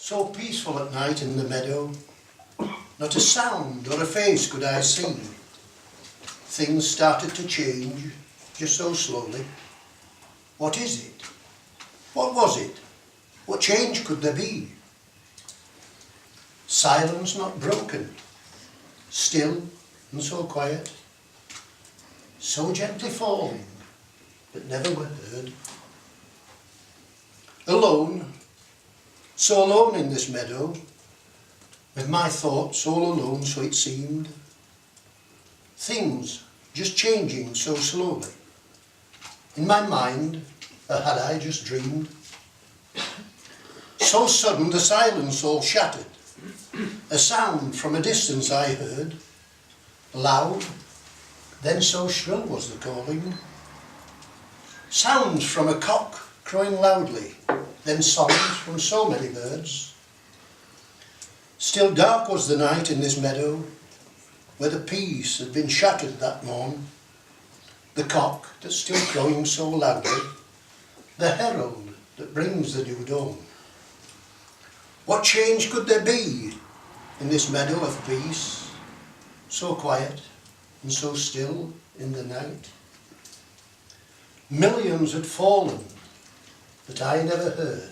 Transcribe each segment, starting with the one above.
So peaceful at night in the meadow, not a sound or a face could I see. Things started to change, just so slowly. What is it? What was it? What change could there be? Silence not broken, still and so quiet, so gently falling, but never were heard. Alone, so alone in this meadow, with my thoughts all alone, so it seemed. Things just changing so slowly. In my mind, or had I just dreamed? So sudden the silence all shattered. A sound from a distance I heard, loud, then so shrill was the calling. Sounds from a cock crowing loudly, then songs from so many birds. Still dark was the night in this meadow, where the peace had been shattered that morn. The cock that's still crowing so loudly, the herald that brings the new dawn. What change could there be in this meadow of peace, so quiet and so still in the night? Millions had fallen, but I never heard,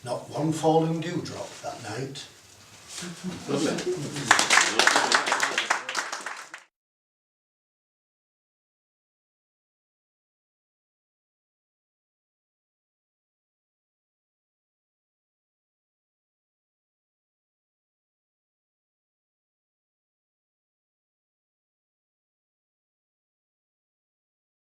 not one falling dewdrop that night. Lovely.